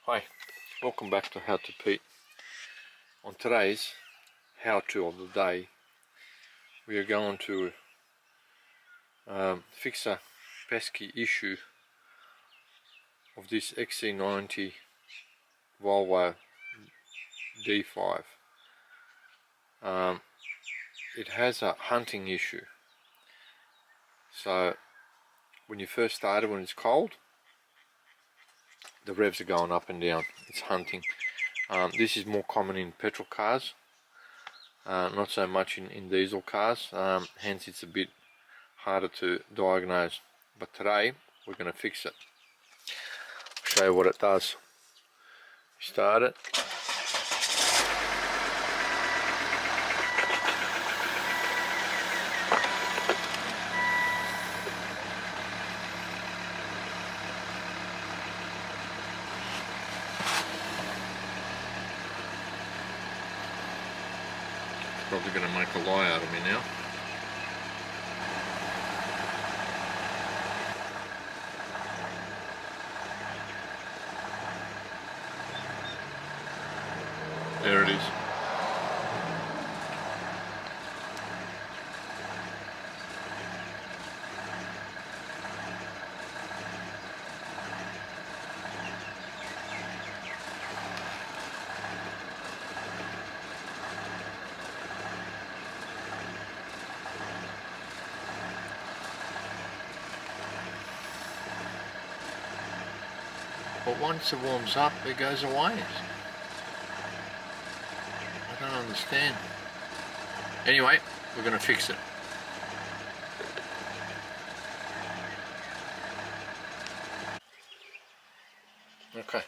Hi, welcome back to How to Pete. On today's how-to of the day, we are going to fix a pesky issue of this XC90 Volvo D5. It has a hunting issue. So when you first start it, when it's cold, the revs are going up and down. It's hunting. This is more common in petrol cars, not so much in diesel cars, hence it's a bit harder to diagnose. But today we're going to fix it. I'll show you what it does. Start it. Probably going to make a lie out of me now. There it is. But once it warms up, it goes away. I don't understand. Anyway, we're going to fix it. Okay.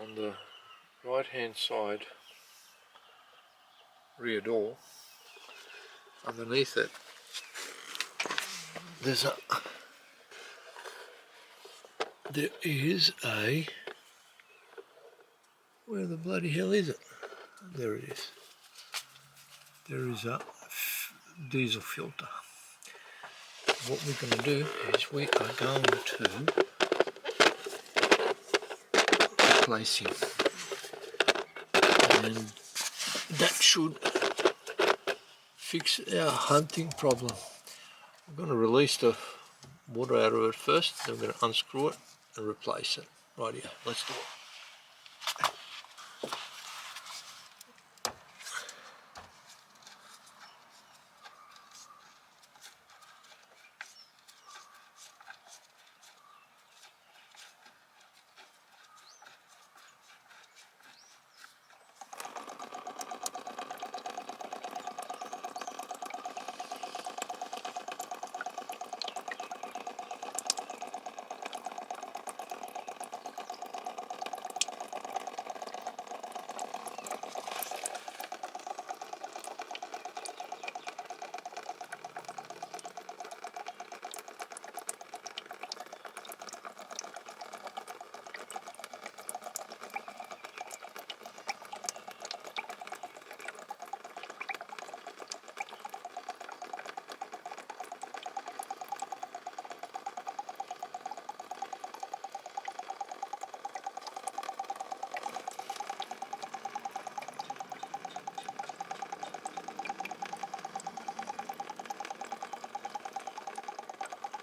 On the right hand side rear door, underneath it, there is a, where the bloody hell is it? There it is. There is a diesel filter. What we're going to do is we are going to replace him, and that should fix our hunting problem. We're going to release the water out of it first, then we're going to unscrew it and replace it. Right here, let's do it.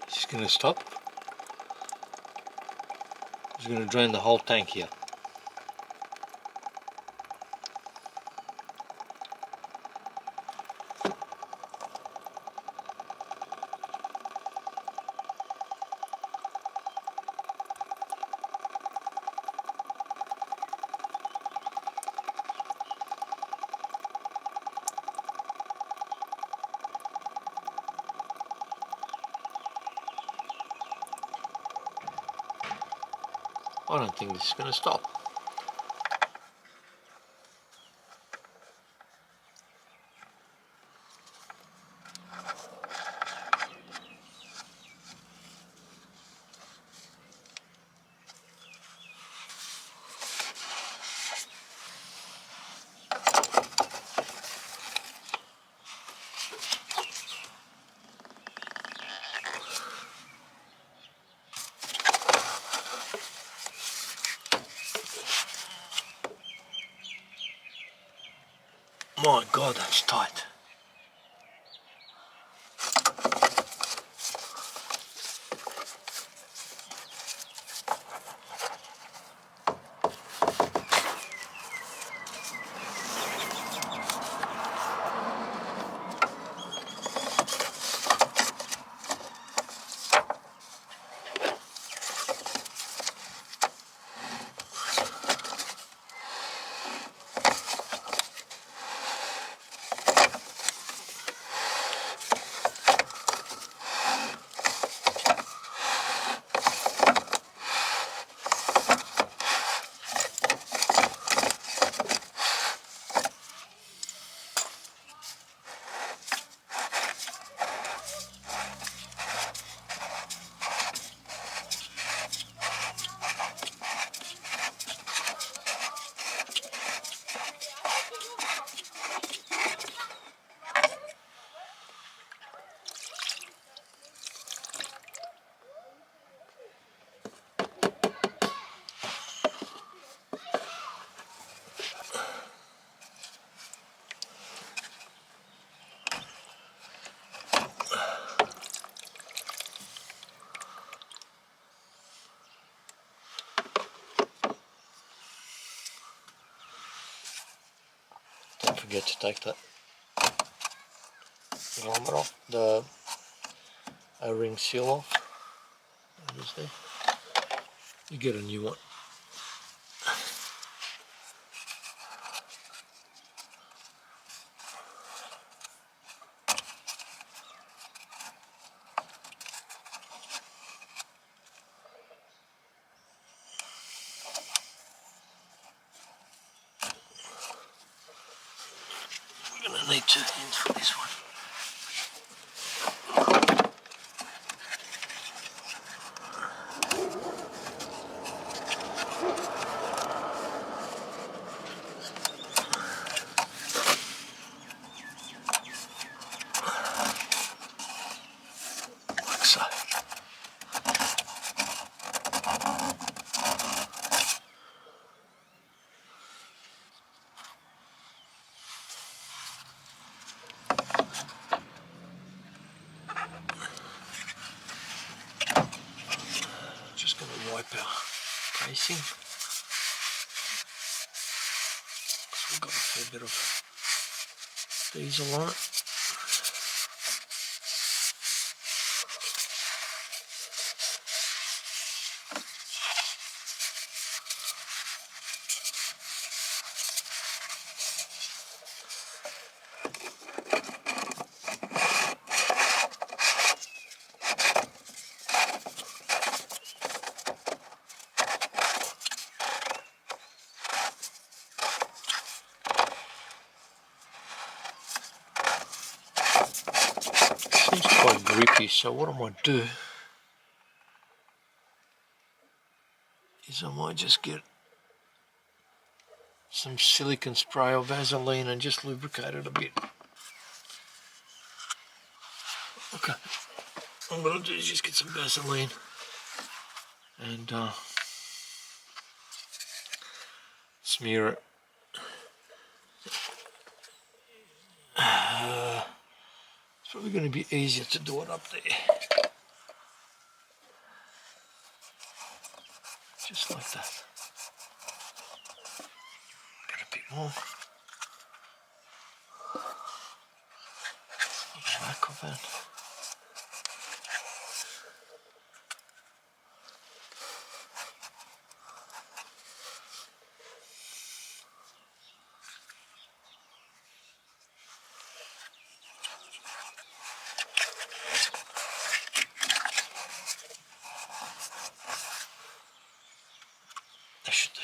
It's going to stop. It's going to drain the whole tank here. I don't think this is going to stop. My God, that's tight. Don't forget to take that alignment off, the O-ring seal off. It is there. You get a new one. We're going to need 2 hands for this one. Like so. Just going to wipe our bracing. We've got a fair bit of diesel on it. Seems quite grippy, so what I might do is I might just get some silicone spray or Vaseline and just lubricate it a bit. Okay, what I'm going to do is just get some Vaseline and smear it. It's probably going to be easier to do it up there. Just like that. Get a bit more. On the back of it. That should do.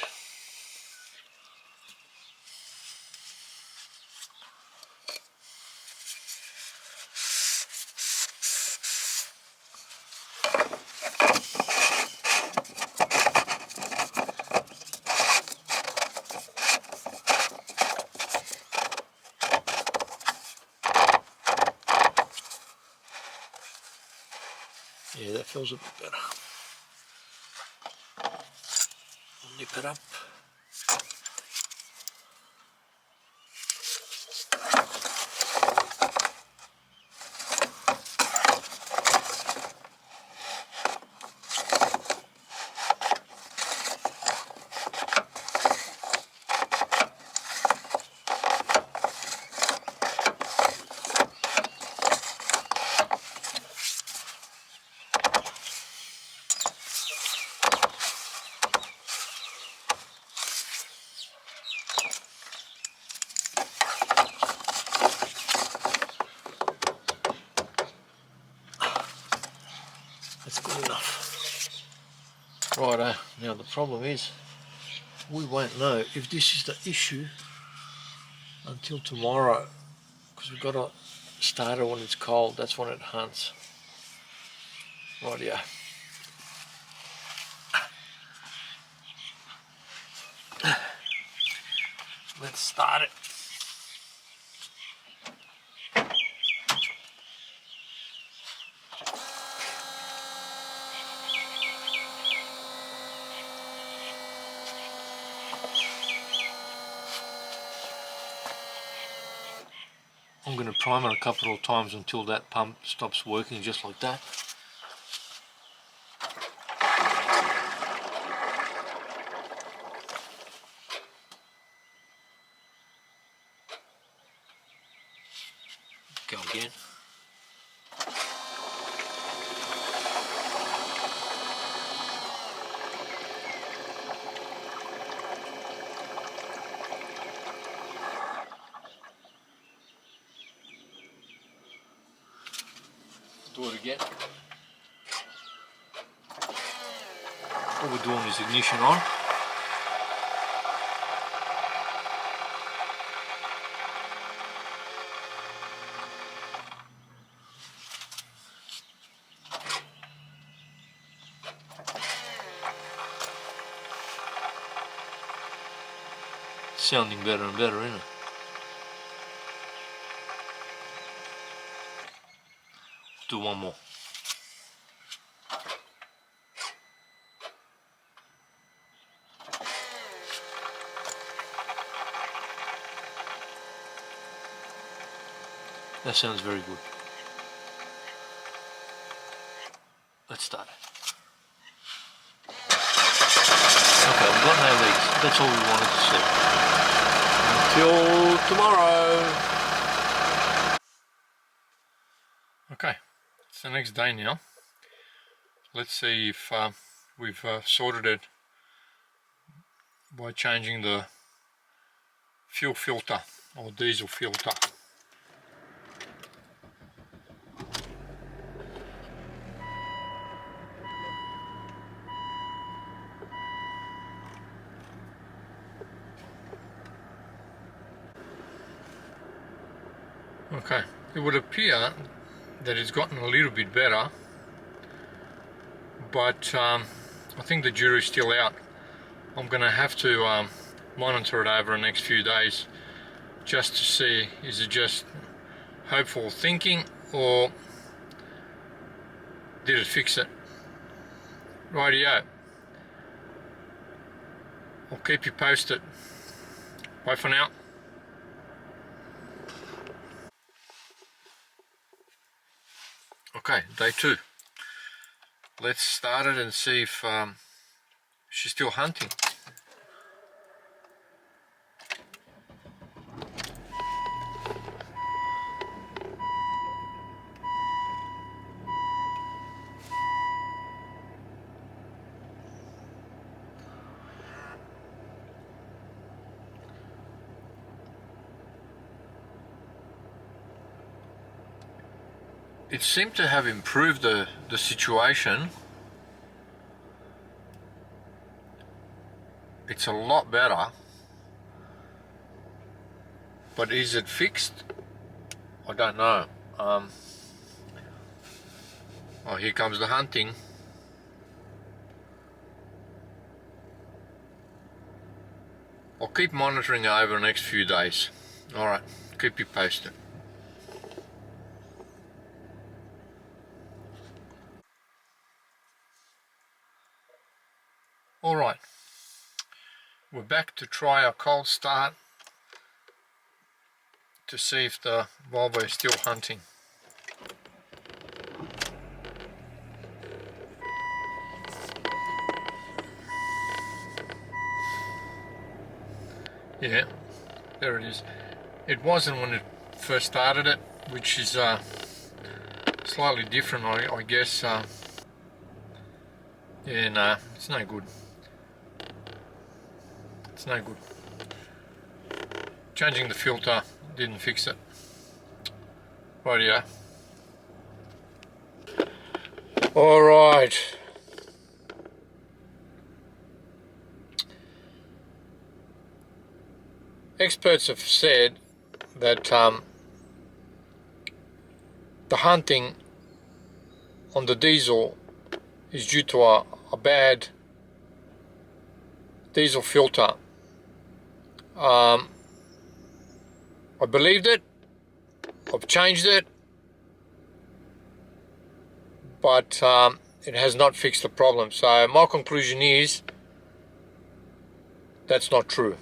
Yeah, that feels a bit better. I'll nip it up. That's good enough. Righto, now the problem is we won't know if this is the issue until tomorrow, because we've got to start it when it's cold. That's when it hunts. Rightio. Let's start it. I'm going to prime it a couple of times until that pump stops working, just like that. Go again. Do it again. What we're doing is ignition on. Sounding better and better, isn't it? Do one more. That sounds very good. Let's start it. Okay, we've got no leaks. That's all we wanted to see. Until tomorrow. Okay, it's the next day now. Let's see if we've sorted it by changing the fuel filter or diesel filter. Okay, it would appear that it's gotten a little bit better, but I think the jury's still out. I'm going to have to monitor it over the next few days just to see, is it just hopeful thinking or did it fix it? Rightio. I'll keep you posted. Bye for now. Okay, day 2. Let's start it and see if she's still hunting. It seemed to have improved the situation. It's a lot better. But is it fixed? I don't know. Oh, here comes the hunting. I'll keep monitoring it over the next few days. Alright, keep you posted. Alright, we're back to try our cold start to see if the Volvo is still hunting. Yeah, there it is. It wasn't when it first started it, which is slightly different, I guess. Yeah, no, it's no good. It's no good. Changing the filter didn't fix it. Rightio. All right. Experts have said that the hunting on the diesel is due to a bad diesel filter. I believed it. I've changed it, but it has not fixed the problem. So my conclusion is that's not true.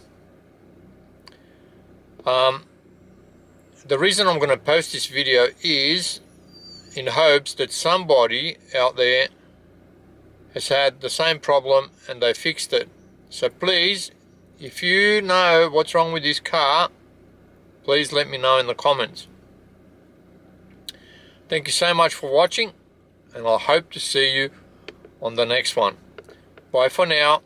The reason I'm going to post this video is in hopes that somebody out there has had the same problem and they fixed it. So please, if you know what's wrong with this car, please let me know in the comments. Thank you so much for watching, and I hope to see you on the next one. Bye for now.